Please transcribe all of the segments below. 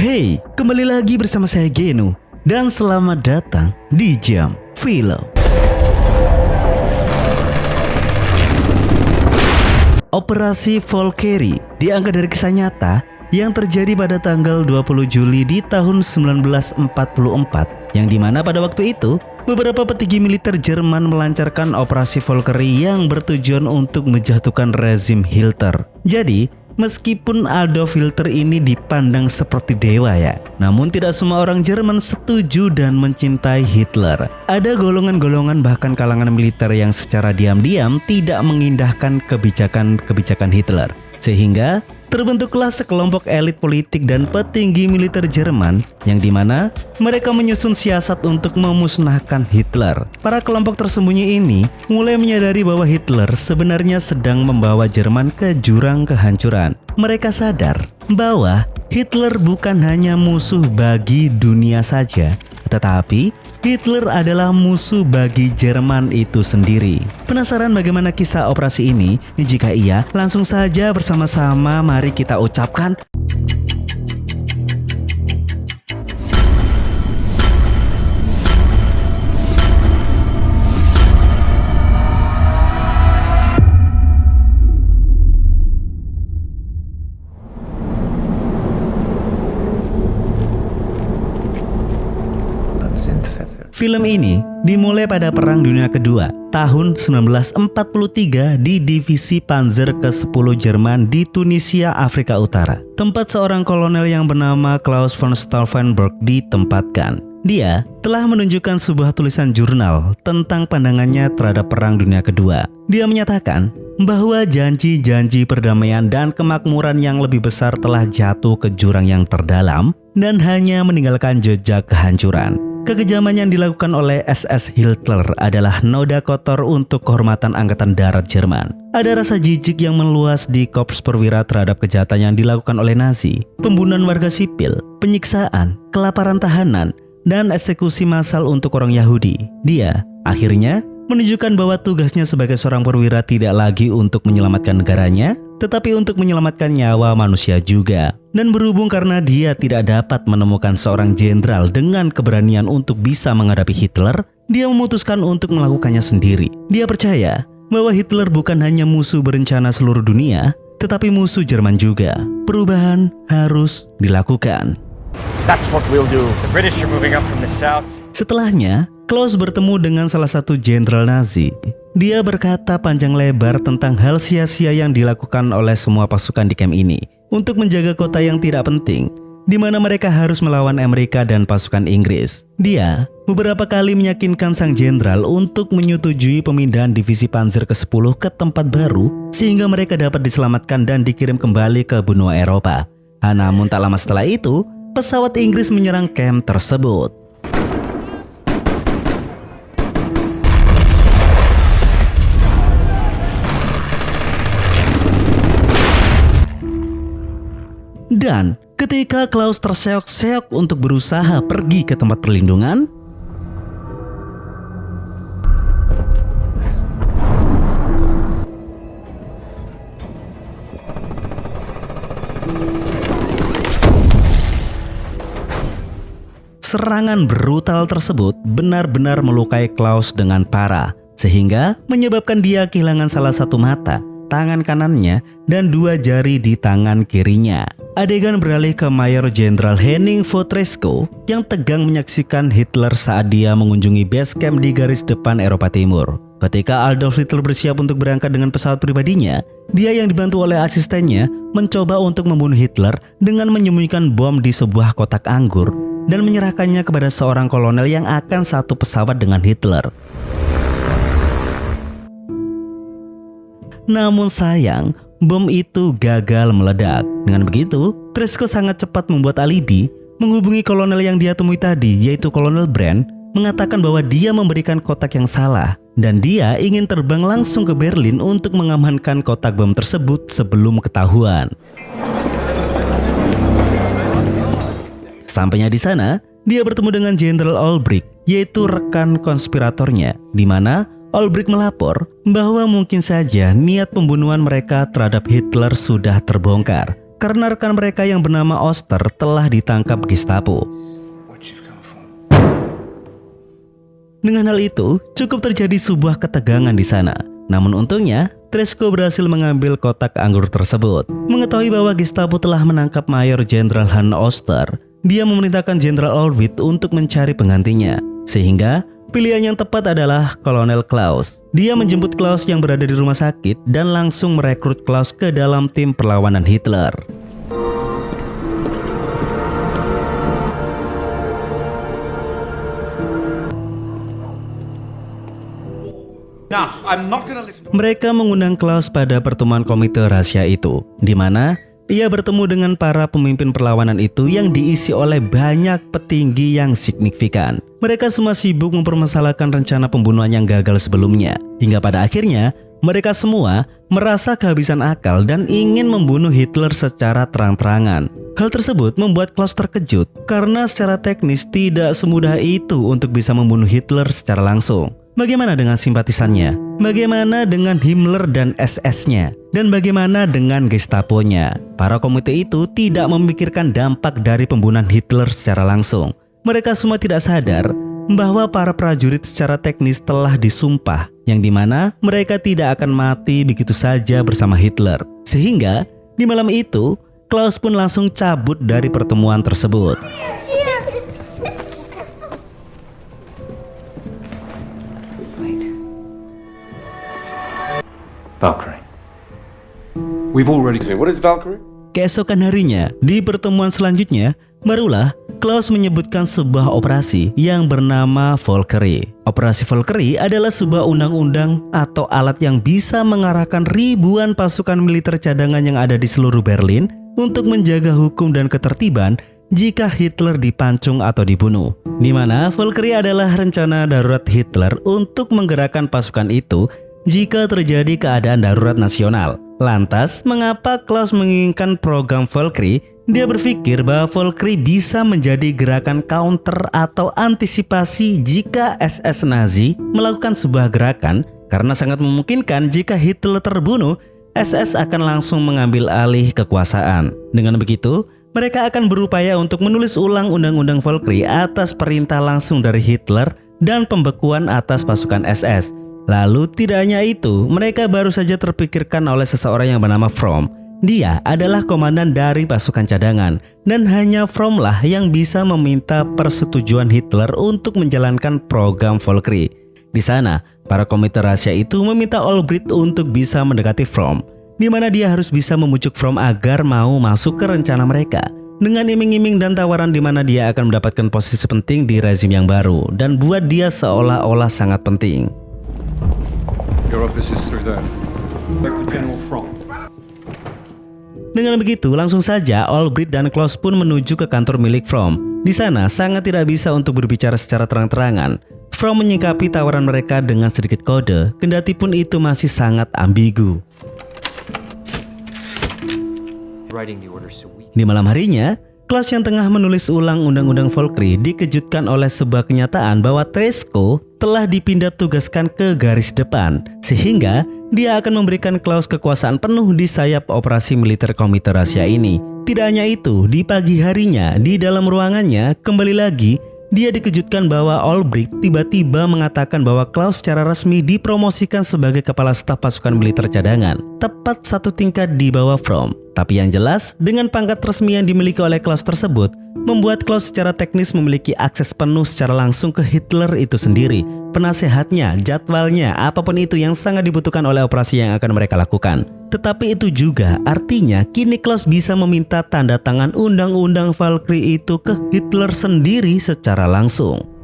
Hey, kembali lagi bersama saya Genu dan selamat datang di Jam Film. Operasi Valkyrie diangkat dari kisah nyata yang terjadi pada tanggal 20 Juli di tahun 1944, yang dimana pada waktu itu beberapa petinggi militer Jerman melancarkan operasi Valkyrie yang bertujuan untuk menjatuhkan rezim Hitler. Jadi, meskipun Adolf Hitler ini dipandang seperti dewa ya, namun tidak semua orang Jerman setuju dan mencintai Hitler. Ada golongan-golongan bahkan kalangan militer yang secara diam-diam tidak mengindahkan kebijakan-kebijakan Hitler. Sehingga terbentuklah sekelompok elit politik dan petinggi militer Jerman yang dimana mereka menyusun siasat untuk memusnahkan Hitler. Para kelompok tersembunyi ini mulai menyadari bahwa Hitler sebenarnya sedang membawa Jerman ke jurang kehancuran. Mereka sadar bahwa Hitler bukan hanya musuh bagi dunia saja, tetapi Hitler adalah musuh bagi Jerman itu sendiri. Penasaran bagaimana kisah operasi ini? Jika iya, langsung saja bersama-sama mari kita ucapkan film ini dimulai pada Perang Dunia Kedua tahun 1943 di Divisi Panzer ke-10 Jerman di Tunisia, Afrika Utara, tempat seorang kolonel yang bernama Claus von Stauffenberg ditempatkan. Dia telah menunjukkan sebuah tulisan jurnal tentang pandangannya terhadap Perang Dunia Kedua. Dia menyatakan bahwa janji-janji perdamaian dan kemakmuran yang lebih besar telah jatuh ke jurang yang terdalam dan hanya meninggalkan jejak kehancuran. Kekejaman yang dilakukan oleh SS Hitler adalah noda kotor untuk kehormatan Angkatan Darat Jerman. Ada rasa jijik yang meluas di korps perwira terhadap kejahatan yang dilakukan oleh Nazi, pembunuhan warga sipil, penyiksaan, kelaparan tahanan, dan eksekusi massal untuk orang Yahudi. Dia akhirnya menunjukkan bahwa tugasnya sebagai seorang perwira tidak lagi untuk menyelamatkan negaranya, tetapi untuk menyelamatkan nyawa manusia juga. Dan berhubung karena dia tidak dapat menemukan seorang jenderal dengan keberanian untuk bisa menghadapi Hitler, dia memutuskan untuk melakukannya sendiri. Dia percaya bahwa Hitler bukan hanya musuh berencana seluruh dunia, tetapi musuh Jerman juga. Perubahan harus dilakukan. That's what we'll do. The British are moving up from the south. Setelahnya, Claus bertemu dengan salah satu jenderal Nazi. Dia berkata panjang lebar tentang hal sia-sia yang dilakukan oleh semua pasukan di kamp ini untuk menjaga kota yang tidak penting, di mana mereka harus melawan Amerika dan pasukan Inggris. Dia beberapa kali meyakinkan sang jenderal untuk menyetujui pemindahan divisi Panzer ke-10 ke tempat baru sehingga mereka dapat diselamatkan dan dikirim kembali ke benua Eropa. Namun tak lama setelah itu, pesawat Inggris menyerang kamp tersebut. Dan ketika Claus terseok-seok untuk berusaha pergi ke tempat perlindungan, serangan brutal tersebut benar-benar melukai Claus dengan parah, sehingga menyebabkan dia kehilangan salah satu mata, tangan kanannya, dan 2 jari di tangan kirinya. Adegan beralih ke Mayor Jenderal Henning Voutresko yang tegang menyaksikan Hitler saat dia mengunjungi base camp di garis depan Eropa Timur. Ketika Adolf Hitler bersiap untuk berangkat dengan pesawat pribadinya, dia yang dibantu oleh asistennya mencoba untuk membunuh Hitler dengan menyembunyikan bom di sebuah kotak anggur dan menyerahkannya kepada seorang kolonel yang akan satu pesawat dengan Hitler. Namun sayang, bom itu gagal meledak. Dengan begitu, Tresko sangat cepat membuat alibi, menghubungi kolonel yang dia temui tadi, yaitu Kolonel Brandt, mengatakan bahwa dia memberikan kotak yang salah dan dia ingin terbang langsung ke Berlin untuk mengamankan kotak bom tersebut sebelum ketahuan. Sampainya di sana, dia bertemu dengan Jenderal Olbricht, yaitu rekan konspiratornya, di mana Olbricht melapor bahwa mungkin saja niat pembunuhan mereka terhadap Hitler sudah terbongkar karena rekan mereka yang bernama Oster telah ditangkap Gestapo. Dengan hal itu, cukup terjadi sebuah ketegangan di sana. Namun untungnya, Tresco berhasil mengambil kotak anggur tersebut. Mengetahui bahwa Gestapo telah menangkap Mayor Jenderal Han Oster, dia memerintahkan Jenderal Albrecht untuk mencari penggantinya. Sehingga, pilihan yang tepat adalah Kolonel Klaus. Dia menjemput Klaus yang berada di rumah sakit dan langsung merekrut Klaus ke dalam tim perlawanan Hitler. Mereka mengundang Klaus pada pertemuan komite rahasia itu, di mana ia bertemu dengan para pemimpin perlawanan itu yang diisi oleh banyak petinggi yang signifikan. Mereka semua sibuk mempermasalahkan rencana pembunuhan yang gagal sebelumnya, hingga pada akhirnya mereka semua merasa kehabisan akal dan ingin membunuh Hitler secara terang-terangan. Hal tersebut membuat Klaus terkejut karena secara teknis tidak semudah itu untuk bisa membunuh Hitler secara langsung. Bagaimana dengan simpatisannya? Bagaimana dengan Himmler dan SS-nya? Dan bagaimana dengan Gestapo-nya? Para komite itu tidak memikirkan dampak dari pembunuhan Hitler secara langsung. Mereka semua tidak sadar bahwa para prajurit secara teknis telah disumpah, yang dimana mereka tidak akan mati begitu saja bersama Hitler. Sehingga di malam itu, Klaus pun langsung cabut dari pertemuan tersebut. Valkyrie. We've already... What is Valkyrie? Keesokan harinya, di pertemuan selanjutnya, barulah Klaus menyebutkan sebuah operasi yang bernama Valkyrie. Operasi Valkyrie adalah sebuah undang-undang atau alat yang bisa mengarahkan ribuan pasukan militer cadangan yang ada di seluruh Berlin untuk menjaga hukum dan ketertiban jika Hitler dipancung atau dibunuh. Di mana Valkyrie adalah rencana darurat Hitler untuk menggerakkan pasukan itu jika terjadi keadaan darurat nasional. Lantas, mengapa Klaus menginginkan program Valkyrie? Dia berpikir bahwa Valkyrie bisa menjadi gerakan counter atau antisipasi jika SS Nazi melakukan sebuah gerakan, karena sangat memungkinkan jika Hitler terbunuh, SS akan langsung mengambil alih kekuasaan. Dengan begitu, mereka akan berupaya untuk menulis ulang undang-undang Valkyrie atas perintah langsung dari Hitler dan pembekuan atas pasukan SS. Lalu tidak hanya itu, mereka baru saja terpikirkan oleh seseorang yang bernama Fromm. Dia adalah komandan dari pasukan cadangan, dan hanya Fromm lah yang bisa meminta persetujuan Hitler untuk menjalankan program Valkyrie. Di sana, para komite rahasia itu meminta Albrecht untuk bisa mendekati Fromm, di mana dia harus bisa memujuk Fromm agar mau masuk ke rencana mereka. Dengan iming-iming dan tawaran di mana dia akan mendapatkan posisi penting di rezim yang baru, dan buat dia seolah-olah sangat penting. Your office is through there. Work for General Fromm. Dengan begitu, langsung saja Albrecht dan Klaus pun menuju ke kantor milik Fromm. Di sana sangat tidak bisa untuk berbicara secara terang-terangan. Fromm menyikapi tawaran mereka dengan sedikit kode, kendati pun itu masih sangat ambigu. Writing the orders so we... Di malam harinya, Klaus yang tengah menulis ulang undang-undang Valkyrie dikejutkan oleh sebuah kenyataan bahwa Tresco telah dipindah tugaskan ke garis depan, sehingga dia akan memberikan Klaus kekuasaan penuh di sayap operasi militer komite rahasia ini. Tidak hanya itu, di pagi harinya di dalam ruangannya kembali lagi dia dikejutkan bahwa Albrecht tiba-tiba mengatakan bahwa Klaus secara resmi dipromosikan sebagai kepala staf pasukan militer cadangan, tepat satu tingkat di bawah Fromm. Tapi yang jelas, dengan pangkat resmi yang dimiliki oleh Klaus tersebut, membuat Klaus secara teknis memiliki akses penuh secara langsung ke Hitler itu sendiri, penasehatnya, jadwalnya, apapun itu yang sangat dibutuhkan oleh operasi yang akan mereka lakukan. Tetapi itu juga artinya kini Klaus bisa meminta tanda tangan undang-undang Valkyrie itu ke Hitler sendiri secara langsung.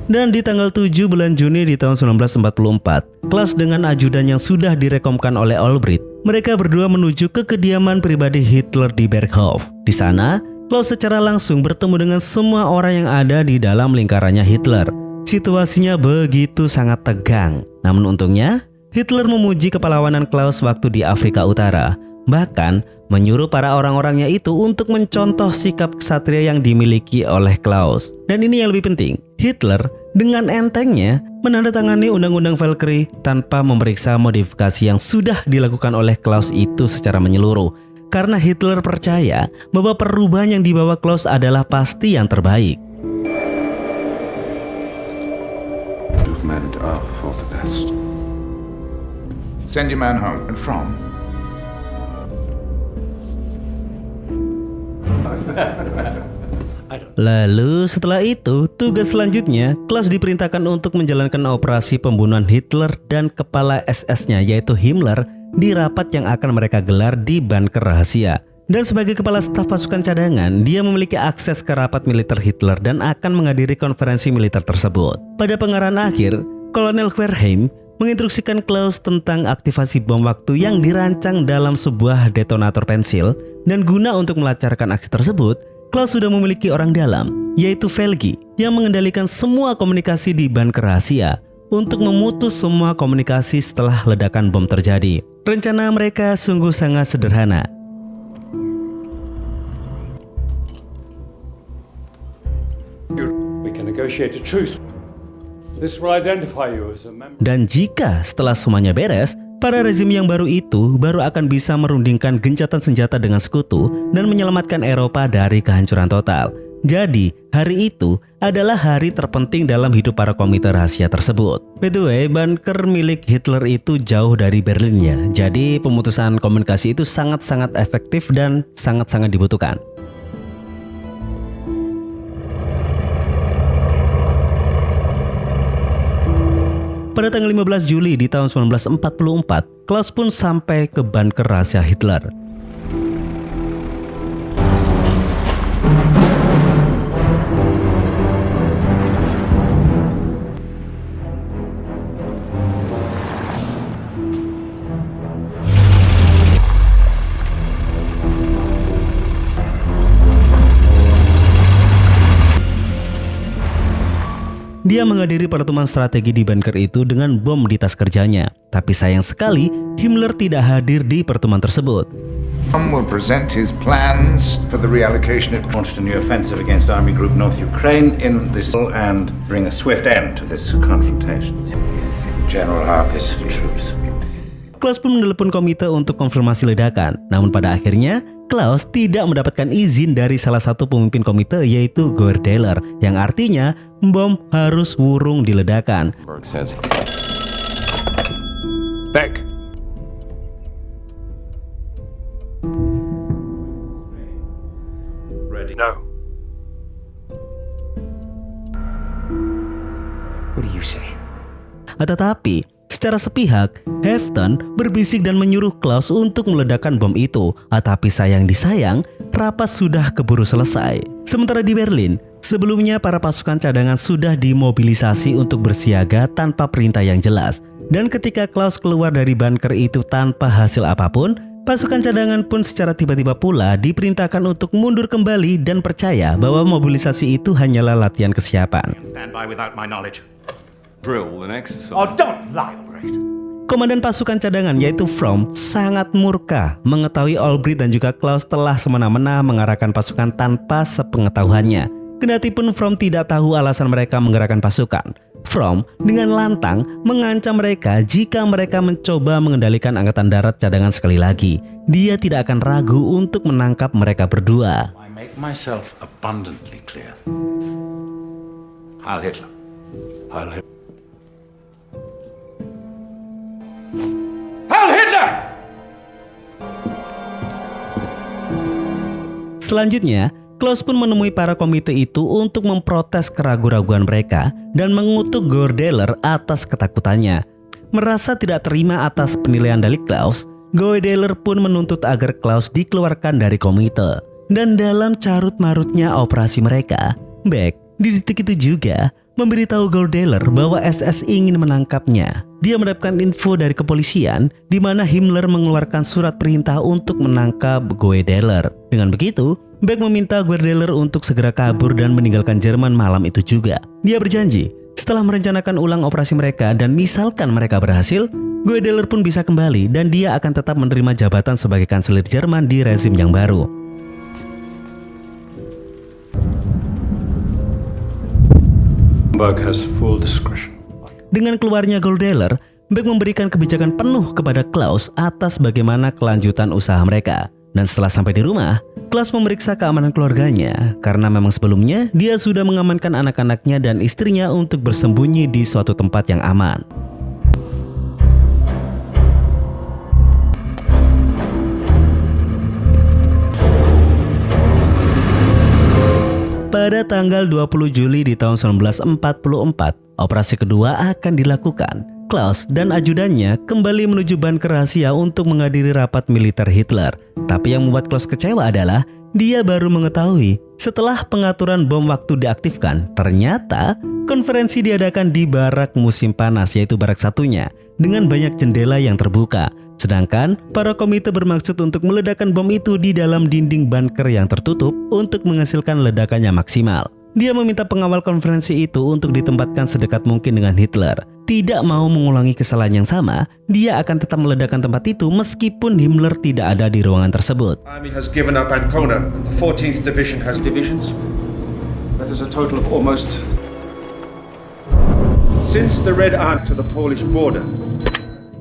Dan di tanggal 7 bulan Juni di tahun 1944, Klaus dengan ajudan yang sudah direkomkan oleh Albrecht, mereka berdua menuju ke kediaman pribadi Hitler di Berghof. Di sana, Klaus secara langsung bertemu dengan semua orang yang ada di dalam lingkarannya Hitler. Situasinya begitu sangat tegang. Namun untungnya, Hitler memuji kepelawanan Klaus waktu di Afrika Utara. Bahkan, menyuruh para orang-orangnya itu untuk mencontoh sikap kesatria yang dimiliki oleh Klaus. Dan ini yang lebih penting, Hitler dengan entengnya menandatangani Undang-Undang Valkyrie tanpa memeriksa modifikasi yang sudah dilakukan oleh Klaus itu secara menyeluruh. Karena Hitler percaya bahwa perubahan yang dibawa Klaus adalah pasti yang terbaik. You've made for the best. Send your man home. And from? Lalu setelah itu, tugas selanjutnya, Klaus diperintahkan untuk menjalankan operasi pembunuhan Hitler dan kepala SS-nya yaitu Himmler di rapat yang akan mereka gelar di bunker rahasia. Dan sebagai kepala staf pasukan cadangan, dia memiliki akses ke rapat militer Hitler dan akan menghadiri konferensi militer tersebut. Pada pengarahan akhir, Kolonel Werheim menginstruksikan Klaus tentang aktivasi bom waktu yang dirancang dalam sebuah detonator pensil, dan guna untuk melancarkan aksi tersebut, Klaus sudah memiliki orang dalam, yaitu Felgi, yang mengendalikan semua komunikasi di bunker rahasia untuk memutus semua komunikasi setelah ledakan bom terjadi. Rencana mereka sungguh sangat sederhana. We can negotiate a truce. This will identify you as a member. Dan jika setelah semuanya beres, para rezim yang baru itu baru akan bisa merundingkan gencatan senjata dengan sekutu dan menyelamatkan Eropa dari kehancuran total. Jadi, hari itu adalah hari terpenting dalam hidup para komite rahasia tersebut. By the way, bunker milik Hitler itu jauh dari Berlin ya. Jadi, pemutusan komunikasi itu sangat-sangat efektif dan sangat-sangat dibutuhkan. Pada tanggal 15 Juli di tahun 1944, Klaus pun sampai ke bunker rahasia Hitler. Dia menghadiri pertemuan strategi di bunker itu dengan bom di tas kerjanya. Tapi sayang sekali, Himmler tidak hadir di pertemuan tersebut. Will present his plans for the reallocation of launched a new offensive against Army Group North Ukraine in this and bring a swift end to this confrontation. General Harper's troops. Klaus pun menelepon komite untuk konfirmasi ledakan. Namun pada akhirnya, Klaus tidak mendapatkan izin dari salah satu pemimpin komite yaitu Goerdeler, yang artinya bom harus wurung diledakkan. Beck. Ready. No. What do you say? Tetapi, secara sepihak, Heften berbisik dan menyuruh Klaus untuk meledakkan bom itu. Tapi sayang disayang, rapat sudah keburu selesai. Sementara di Berlin, sebelumnya para pasukan cadangan sudah dimobilisasi untuk bersiaga tanpa perintah yang jelas. Dan ketika Klaus keluar dari bunker itu tanpa hasil apapun, pasukan cadangan pun secara tiba-tiba pula diperintahkan untuk mundur kembali dan percaya bahwa mobilisasi itu hanyalah latihan kesiapan. Stand by without my knowledge. drill and exercise. Oh, don't lie, Albright. Komandan pasukan cadangan yaitu Fromm sangat murka mengetahui Albright dan juga Klaus telah semena-mena mengarahkan pasukan tanpa sepengetahuannya. Kendati pun Fromm tidak tahu alasan mereka menggerakkan pasukan. Fromm dengan lantang mengancam mereka jika mereka mencoba mengendalikan angkatan darat cadangan sekali lagi. Dia tidak akan ragu untuk menangkap mereka berdua. I make myself abundantly clear. Heil Hitler. Heil Hitler. Heil Hitler! Selanjutnya, Klaus pun menemui para komite itu untuk memprotes keraguan-raguan mereka dan mengutuk Goerdeler atas ketakutannya. Merasa tidak terima atas penilaian dari Klaus, Goerdeler pun menuntut agar Klaus dikeluarkan dari komite. Dan dalam carut-marutnya operasi mereka, Beck di detik itu juga memberitahu Goerdeler bahwa SS ingin menangkapnya. Dia mendapatkan info dari kepolisian di mana Himmler mengeluarkan surat perintah untuk menangkap Goerdeler. Dengan begitu, Beck meminta Goerdeler untuk segera kabur dan meninggalkan Jerman malam itu juga. Dia berjanji, setelah merencanakan ulang operasi mereka dan misalkan mereka berhasil, Goerdeler pun bisa kembali dan dia akan tetap menerima jabatan sebagai kanselir Jerman di rezim yang baru. Berg has full discretion. Dengan keluarnya Goldtaler, Beck memberikan kebijakan penuh kepada Klaus atas bagaimana kelanjutan usaha mereka. Dan setelah sampai di rumah, Klaus memeriksa keamanan keluarganya karena memang sebelumnya dia sudah mengamankan anak-anaknya dan istrinya untuk bersembunyi di suatu tempat yang aman. Pada tanggal 20 Juli di tahun 1944, operasi kedua akan dilakukan. Klaus dan ajudannya kembali menuju bunker rahasia untuk menghadiri rapat militer Hitler. Tapi yang membuat Klaus kecewa adalah dia baru mengetahui setelah pengaturan bom waktu diaktifkan, ternyata konferensi diadakan di barak musim panas, yaitu barak satunya, dengan banyak jendela yang terbuka. Sedangkan para komite bermaksud untuk meledakkan bom itu di dalam dinding bunker yang tertutup untuk menghasilkan ledakannya maksimal. Dia meminta pengawal konferensi itu untuk ditempatkan sedekat mungkin dengan Hitler. Tidak mau mengulangi kesalahan yang sama, dia akan tetap meledakkan tempat itu meskipun Himmler tidak ada di ruangan tersebut. Army has given up Ancona, and the 14th Division has divisions. That is a total of almost... Since the Red Army to the Polish border.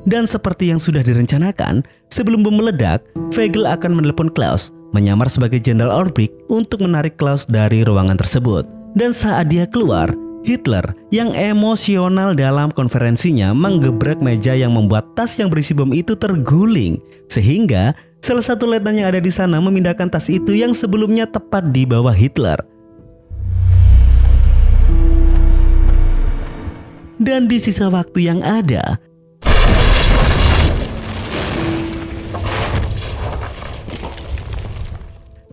Dan seperti yang sudah direncanakan, sebelum bom meledak, Weigel akan menelepon Klaus, menyamar sebagai Jenderal Olbricht untuk menarik Klaus dari ruangan tersebut. Dan saat dia keluar, Hitler yang emosional dalam konferensinya menggebrak meja yang membuat tas yang berisi bom itu terguling. Sehingga salah satu letnan yang ada di sana memindahkan tas itu yang sebelumnya tepat di bawah Hitler. Dan di sisa waktu yang ada,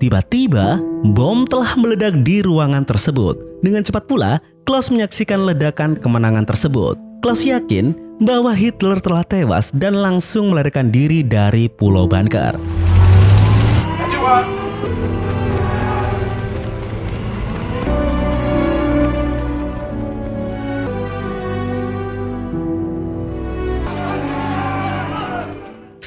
tiba-tiba, bom telah meledak di ruangan tersebut. Dengan cepat pula, Klaus menyaksikan ledakan kemenangan tersebut. Klaus yakin bahwa Hitler telah tewas dan langsung melarikan diri dari pulau bunker.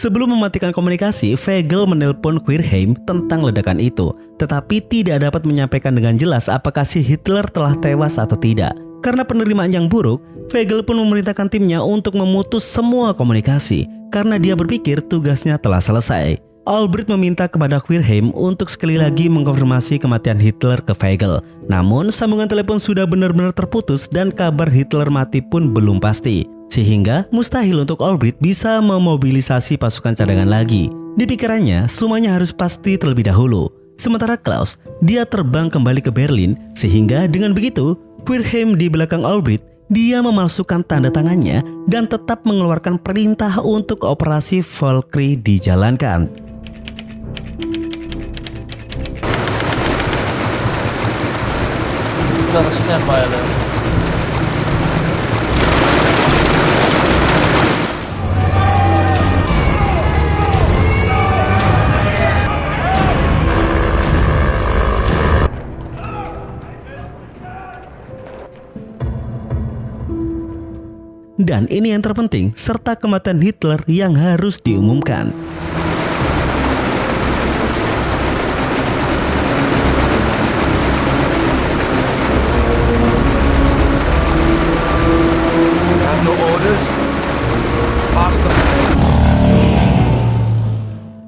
Sebelum mematikan komunikasi, Weigel menelpon Querheim tentang ledakan itu, tetapi tidak dapat menyampaikan dengan jelas apakah si Hitler telah tewas atau tidak. Karena penerimaan yang buruk, Weigel pun memerintahkan timnya untuk memutus semua komunikasi, karena dia berpikir tugasnya telah selesai. Olbricht meminta kepada Querheim untuk sekali lagi mengkonfirmasi kematian Hitler ke Weigel. Namun, sambungan telepon sudah benar-benar terputus dan kabar Hitler mati pun belum pasti. Sehingga mustahil untuk Olbricht bisa memobilisasi pasukan cadangan lagi. Di pikirannya, semuanya harus pasti terlebih dahulu. Sementara Klaus, dia terbang kembali ke Berlin, sehingga dengan begitu, Querheim di belakang Olbricht, dia memalsukan tanda tangannya dan tetap mengeluarkan perintah untuk operasi Valkyrie dijalankan. Dan ini yang terpenting, serta kematian Hitler yang harus diumumkan.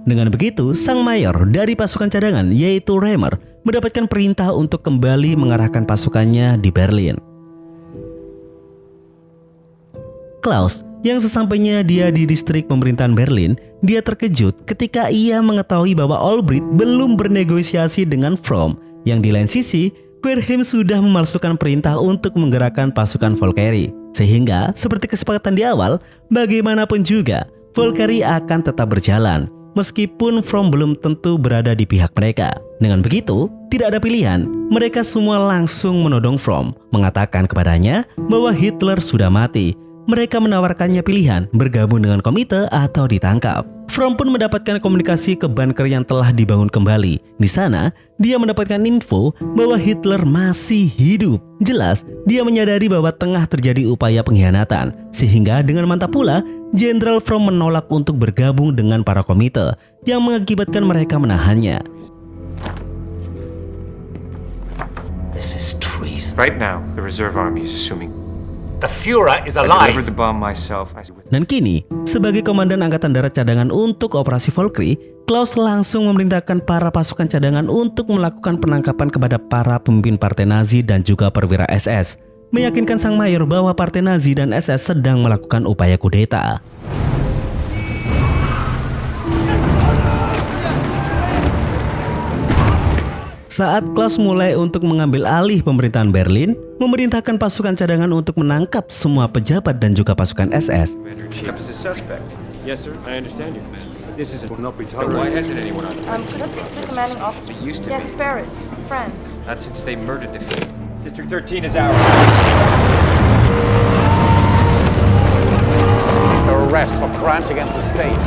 Dengan begitu, sang mayor dari pasukan cadangan yaitu Reimer mendapatkan perintah untuk kembali mengarahkan pasukannya di Berlin. Klaus, yang sesampainya dia di distrik pemerintahan Berlin, dia terkejut ketika ia mengetahui bahwa Olbricht belum bernegosiasi dengan Fromm. Yang di lain sisi, Querheim sudah memalsukan perintah untuk menggerakkan pasukan Valkyrie. Sehingga, seperti kesepakatan di awal, bagaimanapun juga, Valkyrie akan tetap berjalan, meskipun Fromm belum tentu berada di pihak mereka. Dengan begitu, tidak ada pilihan, mereka semua langsung menodong Fromm, mengatakan kepadanya bahwa Hitler sudah mati. Mereka menawarkannya pilihan bergabung dengan komite atau ditangkap. Fromm pun mendapatkan komunikasi ke bunker yang telah dibangun kembali. Di sana, dia mendapatkan info bahwa Hitler masih hidup. Jelas, dia menyadari bahwa tengah terjadi upaya pengkhianatan. Sehingga dengan mantap pula, Jenderal Fromm menolak untuk bergabung dengan para komite, yang mengakibatkan mereka menahannya. Right now, the reserve army is assuming The Führer is I alive. delivered the bomb myself. Dan kini, sebagai Komandan Angkatan Darat Cadangan untuk Operasi Valkyrie, Klaus langsung memerintahkan para pasukan cadangan untuk melakukan penangkapan kepada para pemimpin Partai Nazi dan juga perwira SS, meyakinkan sang mayor bahwa Partai Nazi dan SS sedang melakukan upaya kudeta. Saat Klaus mulai untuk mengambil alih pemerintahan Berlin, memerintahkan pasukan cadangan untuk menangkap semua pejabat dan juga pasukan SS. Commander-in-Chief is a suspect. Yes, sir. I understand you. But this Will not be But why tolerated. hasn't anyone on Could I speak to the commanding officer? It used to Yes, be. Paris, France. Not since they murdered the Führer. District 13 is ours. Arrest for crimes against the state.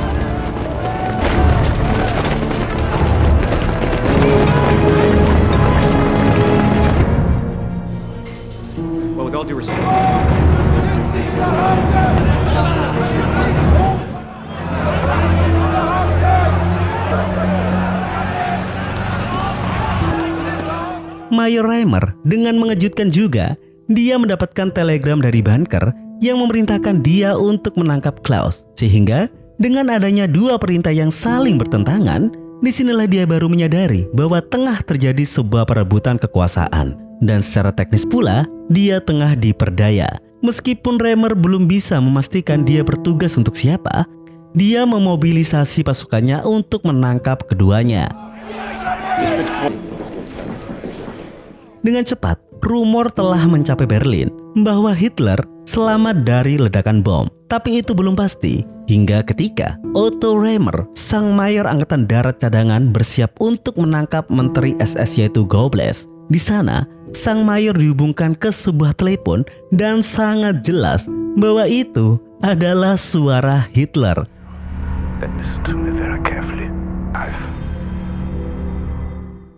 Well, with all due respect. Mayor Reimer dengan mengejutkan juga, dia mendapatkan telegram dari bunker yang memerintahkan dia untuk menangkap Klaus. Sehingga dengan adanya dua perintah yang saling bertentangan, disinilah dia baru menyadari bahwa tengah terjadi sebuah perebutan kekuasaan. Dan secara teknis pula, dia tengah diperdaya. Meskipun Reimer belum bisa memastikan dia bertugas untuk siapa, dia memobilisasi pasukannya untuk menangkap keduanya. Dengan cepat, rumor telah mencapai Berlin bahwa Hitler selamat dari ledakan bom. Tapi itu belum pasti hingga ketika Otto Reimer, sang mayor Angkatan Darat Cadangan, bersiap untuk menangkap Menteri SS yaitu Goebbels. Di sana, sang mayor dihubungkan ke sebuah telepon dan sangat jelas bahwa itu adalah suara Hitler. Then listen to me very carefully.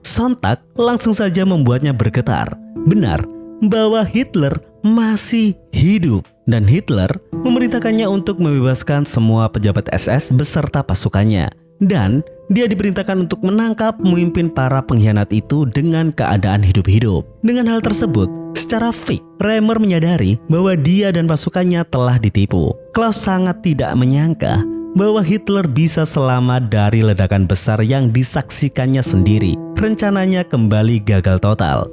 Sontak langsung saja membuatnya bergetar. Benar bahwa Hitler masih hidup dan Hitler memerintahkannya untuk membebaskan semua pejabat SS beserta pasukannya. Dan dia diperintahkan untuk menangkap pemimpin para pengkhianat itu dengan keadaan hidup-hidup. Dengan hal tersebut, secara fik, Reimer menyadari bahwa dia dan pasukannya telah ditipu. Klaus sangat tidak menyangka bahwa Hitler bisa selamat dari ledakan besar yang disaksikannya sendiri. Rencananya kembali gagal total.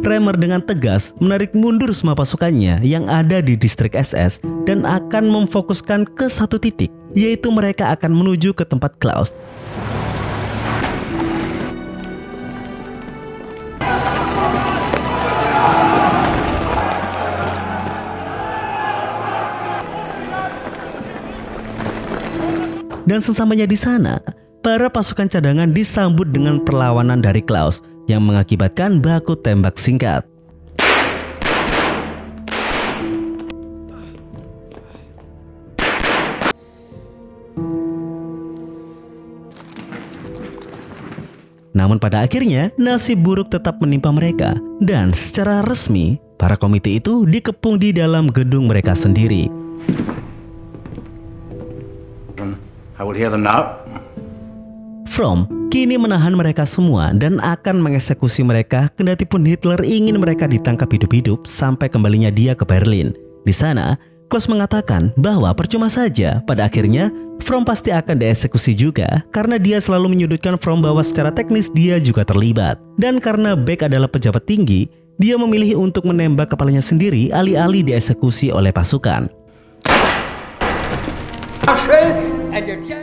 Reimer dengan tegas menarik mundur semua pasukannya yang ada di distrik SS dan akan memfokuskan ke satu titik, yaitu mereka akan menuju ke tempat Klaus. Dan sesamanya di sana, para pasukan cadangan disambut dengan perlawanan dari Klaus yang mengakibatkan baku tembak singkat. Namun pada akhirnya, nasib buruk tetap menimpa mereka. Dan secara resmi, para komite itu dikepung di dalam gedung mereka sendiri. I will hear them now. Fromm kini menahan mereka semua dan akan mengeksekusi mereka kendatipun Hitler ingin mereka ditangkap hidup-hidup sampai kembalinya dia ke Berlin. Di sana, Klaus mengatakan bahwa percuma saja, pada akhirnya Fromm pasti akan dieksekusi juga karena dia selalu menyudutkan Fromm bahwa secara teknis dia juga terlibat. Dan karena Beck adalah pejabat tinggi, dia memilih untuk menembak kepalanya sendiri alih-alih dieksekusi oleh pasukan.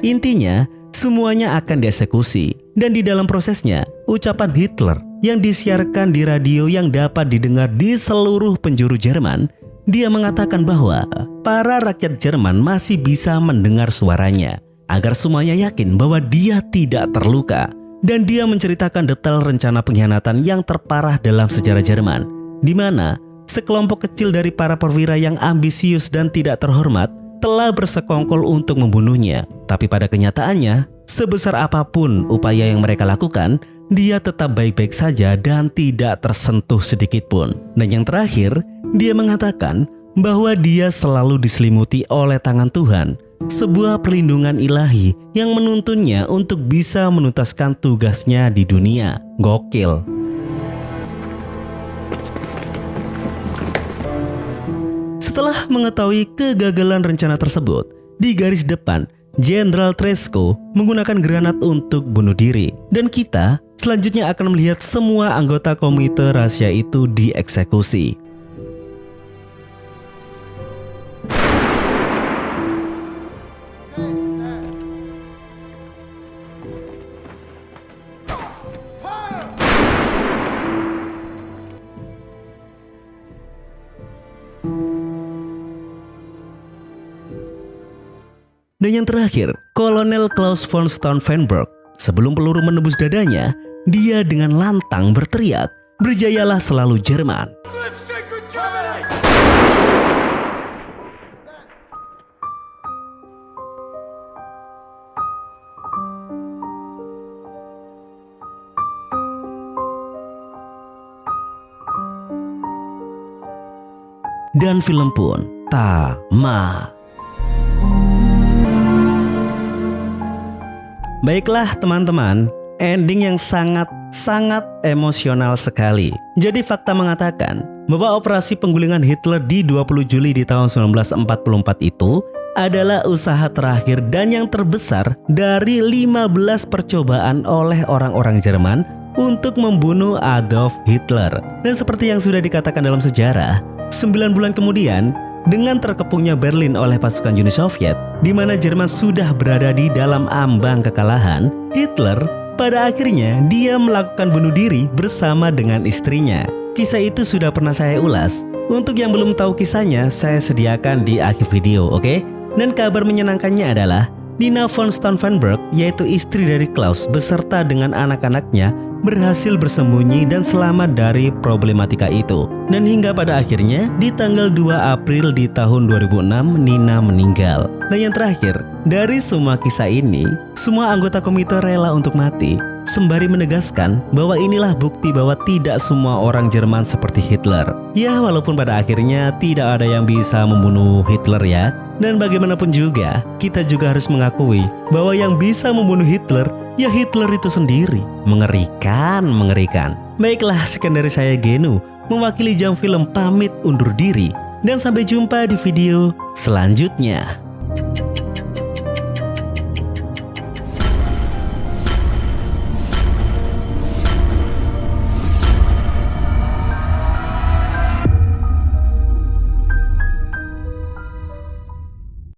Intinya, semuanya akan dieksekusi. Dan di dalam prosesnya, ucapan Hitler yang disiarkan di radio yang dapat didengar di seluruh penjuru Jerman, dia mengatakan bahwa para rakyat Jerman masih bisa mendengar suaranya, agar semuanya yakin bahwa dia tidak terluka. Dan dia menceritakan detail rencana pengkhianatan yang terparah dalam sejarah Jerman, di mana sekelompok kecil dari para perwira yang ambisius dan tidak terhormat telah bersekongkol untuk membunuhnya. Tapi pada kenyataannya, sebesar apapun upaya yang mereka lakukan, dia tetap baik-baik saja dan tidak tersentuh sedikit pun. Dan yang terakhir, dia mengatakan bahwa dia selalu diselimuti oleh tangan Tuhan, sebuah perlindungan ilahi yang menuntunnya untuk bisa menuntaskan tugasnya di dunia. Gokil. mengetahui kegagalan rencana tersebut, di garis depan, Jenderal Tresco menggunakan granat untuk bunuh diri. Dan kita selanjutnya akan melihat semua anggota komite rahasia itu dieksekusi. Dan yang terakhir, Kolonel Klaus von Stauffenberg. Sebelum peluru menembus dadanya, dia dengan lantang berteriak, "Berjayalah selalu Jerman." Dan film pun tamat. Baiklah teman-teman, ending yang sangat emosional sekali. Jadi fakta mengatakan bahwa operasi penggulingan Hitler di 20 Juli di tahun 1944 itu adalah usaha terakhir dan yang terbesar dari 15 percobaan oleh orang-orang Jerman untuk membunuh Adolf Hitler. Dan seperti yang sudah dikatakan dalam sejarah, 9 bulan kemudian, dengan terkepungnya Berlin oleh pasukan Uni Soviet, di mana Jerman sudah berada di dalam ambang kekalahan, Hitler pada akhirnya dia melakukan bunuh diri bersama dengan istrinya. Kisah itu sudah pernah saya ulas. Untuk yang belum tahu kisahnya, saya sediakan di akhir video, oke? Dan kabar menyenangkannya adalah Nina von Stauffenberg, yaitu istri dari Klaus beserta dengan anak-anaknya, berhasil bersembunyi dan selamat dari problematika itu. Dan hingga pada akhirnya di tanggal 2 April di tahun 2006 Nina meninggal. Dan yang terakhir, dari semua kisah ini, semua anggota komite rela untuk mati, sembari menegaskan bahwa inilah bukti bahwa tidak semua orang Jerman seperti Hitler. Ya, walaupun pada akhirnya tidak ada yang bisa membunuh Hitler ya. Dan bagaimanapun juga, kita juga harus mengakui bahwa yang bisa membunuh Hitler, ya Hitler itu sendiri. Mengerikan. Baiklah, sekian dari saya Genu, mewakili Jam Film pamit undur diri. Dan sampai jumpa di video selanjutnya.